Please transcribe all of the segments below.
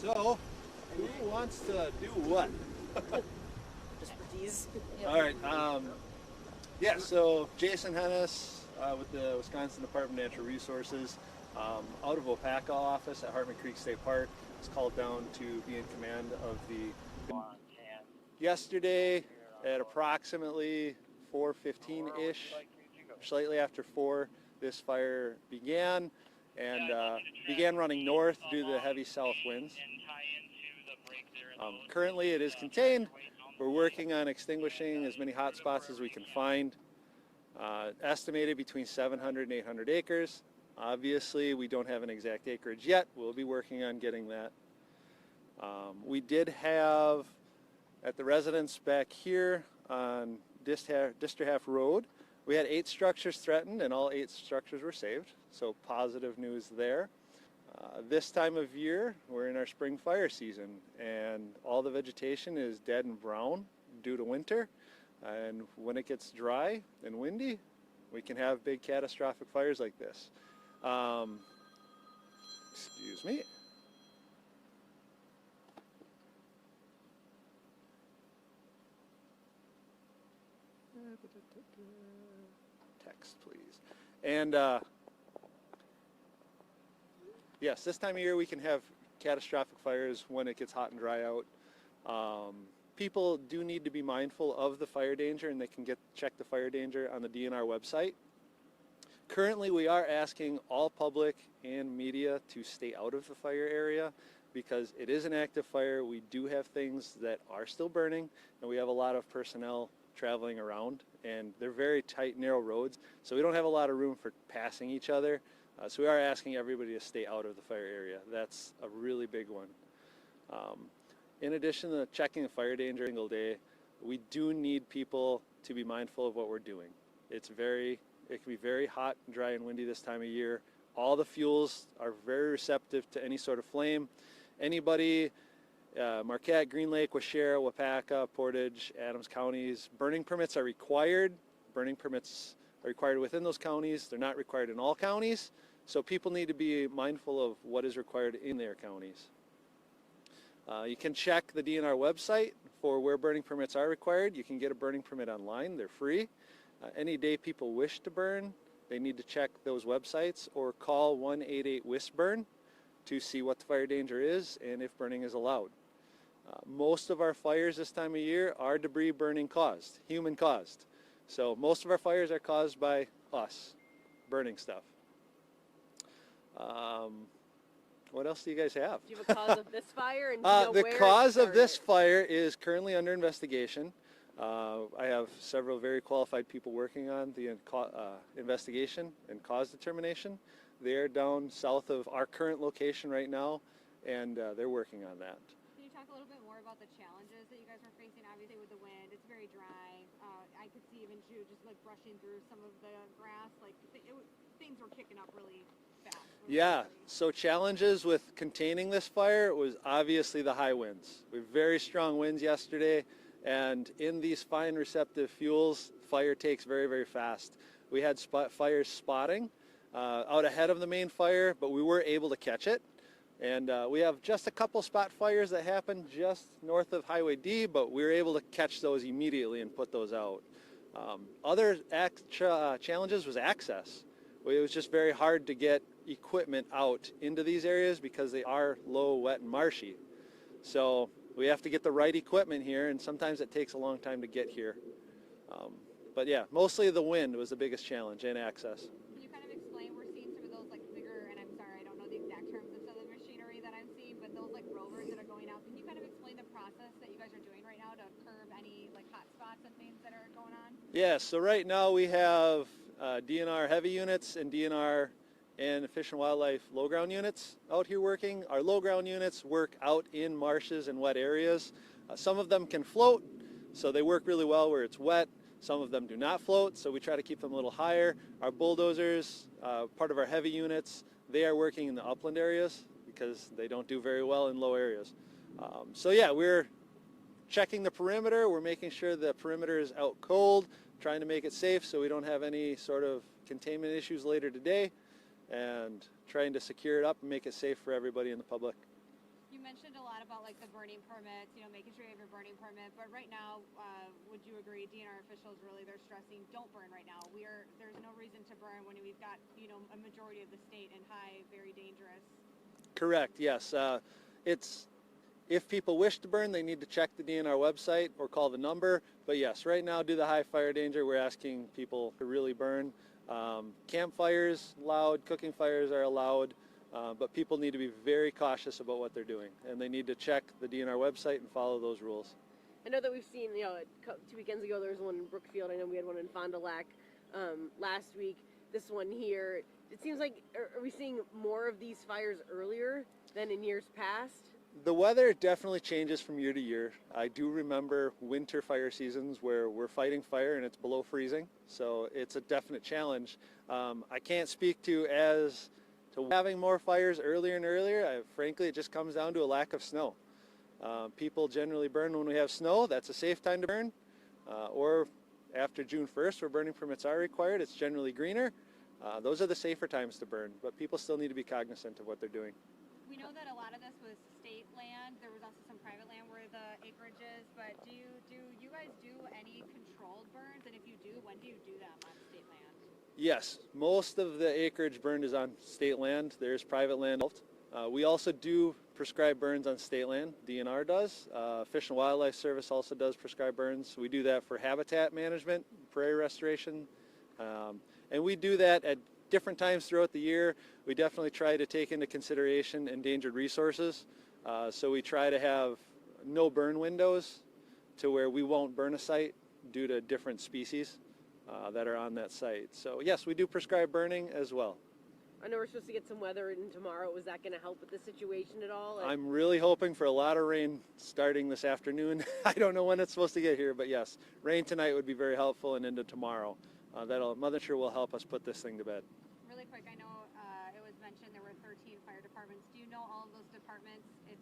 So, who wants to do what? Just for these. All right. Yeah, so Jason Hennes with the Wisconsin Department of Natural Resources out of WLUK-TV office at Hartman Creek State Park was called down to be in command of the... Yesterday at approximately 4:15-ish, slightly after 4, this fire began and began running north due to the heavy south winds. Currently it is contained. We're working on extinguishing as many hot spots as we can find. Estimated between 700 and 800 acres. Obviously we don't have an exact acreage yet. We'll be working on getting that. We did have at the residence back here on Disterhalf Road, we had 8 structures threatened and all 8 structures were saved, so positive news there. This time of year, we're in our spring fire season and all the vegetation is dead and brown due to winter, and when it gets dry and windy, we can have big catastrophic fires like this. Excuse me. Text, please. And yes, this time of year we can have catastrophic fires when it gets hot and dry out. People do need to be mindful of the fire danger, and they can check the fire danger on the DNR website. Currently we are asking all public and media to stay out of the fire area because it is an active fire. We do have things that are still burning, and we have a lot of personnel traveling around, and they're very tight, narrow roads, so we don't have a lot of room for passing each other. So we are asking everybody to stay out of the fire area. That's a really big one. In addition to checking the fire danger single day, we do need people to be mindful of what we're doing. It can be very hot, dry, and windy this time of year. All the fuels are very receptive to any sort of flame. Anybody, Marquette, Green Lake, Waushara, Waupaca, Portage, Adams counties, burning permits are required. Burning permits are required within those counties. They're not required in all counties. So people need to be mindful of what is required in their counties. You can check the DNR website for where burning permits are required. You can get a burning permit online. They're free. Any day people wish to burn, they need to check those websites or call 188-WISH-BURN to see what the fire danger is and if burning is allowed. Most of our fires this time of year are debris burning caused, human caused. So most of our fires are caused by us burning stuff. What else do you guys have? Do you have a cause of this fire? And do you know the where cause of this fire is currently under investigation. I have several very qualified people working on the investigation and cause determination. They are down south of our current location right now, and they're working on that. Can you talk a little bit more about the challenges that you guys are facing? Obviously with the wind, it's very dry. I could see even Jude just like brushing through some of the grass. Like things were kicking up really fast. Yeah, so challenges with containing this fire was obviously the high winds. We have very strong winds yesterday, and in these fine receptive fuels, fire takes very, very fast. We had fires spotting out ahead of the main fire, but we were able to catch it. And we have just a couple spot fires that happened just north of Highway D, but we were able to catch those immediately and put those out. Other challenges was access. It was just very hard to get equipment out into these areas because they are low, wet, and marshy. So we have to get the right equipment here, and sometimes it takes a long time to get here. But yeah, mostly the wind was the biggest challenge and access. Can you kind of explain, we're seeing some of those like bigger, and I'm sorry, I don't know the exact terms of some of the machinery that I'm seeing, but those like rovers that are going out. Can you kind of explain the process that you guys are doing right now to curb any like hot spots and things that are going on? Yeah, so right now we have DNR heavy units and DNR and Fish and Wildlife low ground units out here working. Our low ground units work out in marshes and wet areas. Some of them can float, so they work really well where it's wet. Some of them do not float, so we try to keep them a little higher. Our bulldozers, part of our heavy units, they are working in the upland areas because they don't do very well in low areas. So yeah, we're checking the perimeter. We're making sure the perimeter is out cold, trying to make it safe so we don't have any sort of containment issues later today, and trying to secure it up and make it safe for everybody in the public. You mentioned a lot about like the burning permits, you know, making sure you have your burning permit. But right now, would you agree, DNR officials really they're stressing don't burn right now. There's no reason to burn when we've got a majority of the state in high, very dangerous. Correct. Yes. If people wish to burn, they need to check the DNR website or call the number. But yes, right now, due to the high fire danger, we're asking people to really burn. Campfires allowed, cooking fires are allowed, but people need to be very cautious about what they're doing, and they need to check the DNR website and follow those rules. I know that we've seen, 2 weekends ago there was one in Brookfield. I know we had one in Fond du Lac last week. This one here, it seems like, are we seeing more of these fires earlier than in years past? The weather definitely changes from year to year. I do remember winter fire seasons where we're fighting fire and it's below freezing, so it's a definite challenge. I can't speak to having more fires earlier and earlier. Frankly, it just comes down to a lack of snow. People generally burn when we have snow. That's a safe time to burn. Or after June 1st, where burning permits are required, it's generally greener. Those are the safer times to burn, but people still need to be cognizant of what they're doing. We know that a lot of this was state land. There was also some private land where the acreage is. But do you guys do any controlled burns? And if you do, when do you do them on state land? Yes, most of the acreage burned is on state land. There's private land involved. We also do prescribe burns on state land. DNR does. Fish and Wildlife Service also does prescribe burns. We do that for habitat management, prairie restoration, and we do that at different times throughout the year. We definitely try to take into consideration endangered resources. So we try to have no burn windows to where we won't burn a site due to different species that are on that site. So yes, we do prescribe burning as well. I know we're supposed to get some weather in tomorrow. Is that going to help with the situation at all? I'm really hoping for a lot of rain starting this afternoon. I don't know when it's supposed to get here, but yes, rain tonight would be very helpful, and into tomorrow. Mother Nature will help us put this thing to bed. Really quick, I know it was mentioned there were 13 fire departments. Do you know all of those departments? If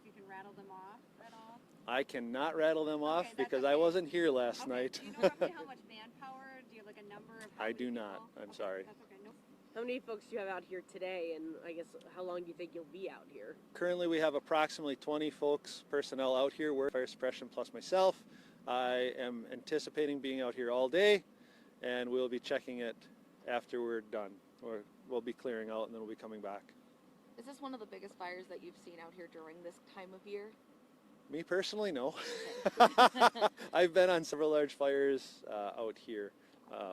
you can rattle them off at all? I cannot rattle them off because okay. I wasn't here last night. Do you know roughly how much manpower? Do you have like a number of? I do not. I'm sorry. That's okay. No. How many folks do you have out here today, and I guess how long do you think you'll be out here? Currently, we have approximately 20 personnel out here, fire suppression plus myself. I am anticipating being out here all day, and we'll be checking it after we're done. Or we'll be clearing out, and then we'll be coming back. Is this one of the biggest fires that you've seen out here during this time of year? Me personally, no. I've been on several large fires out here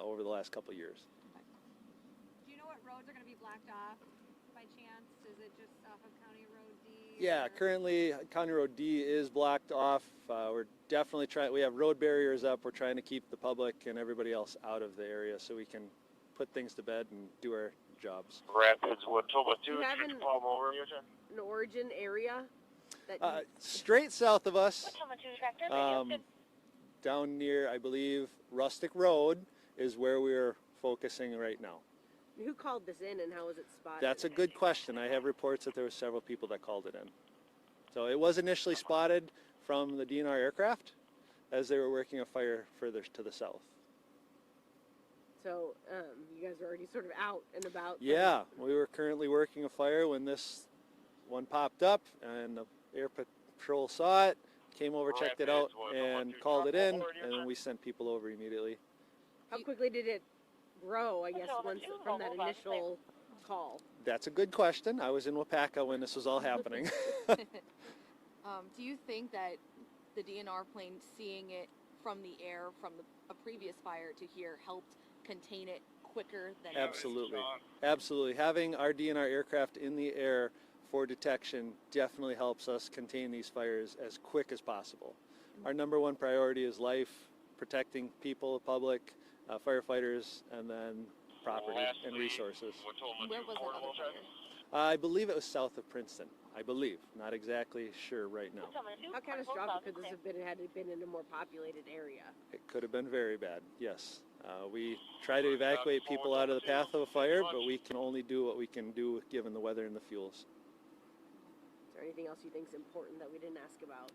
over the last couple of years. Do you know what roads are going to be blocked off by chance? Is it just off of County Road D? Yeah, currently County Road D is blocked off. We're definitely trying. We have road barriers up. We're trying to keep the public and everybody else out of the area so we can put things to bed and do our jobs. Rapids, Woodtoba, Do you have an origin area? That straight south of us, down near, I believe, Rustic Road is where we're focusing right now. Who called this in, and how was it spotted? That's a good question. I have reports that there were several people that called it in. So it was initially spotted from the DNR aircraft as they were working a fire further to the south. So you guys are already sort of out and about. Yeah, we were currently working a fire when this one popped up, and the air patrol saw it, came over, checked it out, and called it in, and then we sent people over immediately. How quickly did it grow, I guess, once from that initial call? That's a good question. I was in Wapaka when this was all happening. Do you think that the DNR plane seeing it from the air from a previous fire to here helped contain it quicker than Absolutely. Absolutely. Having our DNR aircraft in the air for detection definitely helps us contain these fires as quick as possible. Our number one priority is life, protecting people, public, firefighters, and then property and resources. Where was it other fire? I believe it was south of Princeton. I believe. Not exactly sure right now. How catastrophic could this have been had it been in a more populated area? It could have been very bad, yes. We try to evacuate people out of the path of a fire, but we can only do what we can do given the weather and the fuels. Is there anything else you think is important that we didn't ask about?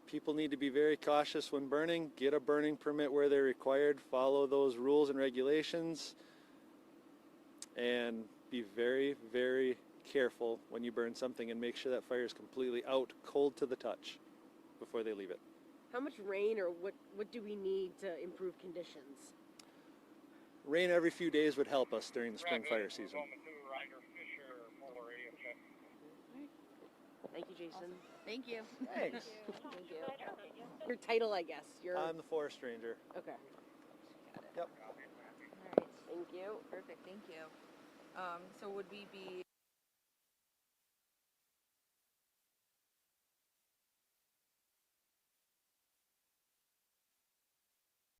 People need to be very cautious when burning. Get a burning permit where they're required. Follow those rules and regulations. And be very, very careful when you burn something and make sure that fire is completely out, cold to the touch, before they leave it. How much rain or what do we need to improve conditions? Rain every few days would help us during the spring fire season. Thank you, Jason. Thank you. Thanks. Thank you. Your title, I guess. I'm the forest ranger. Okay. Yep. All right. Thank you. Perfect. Thank you. So would we be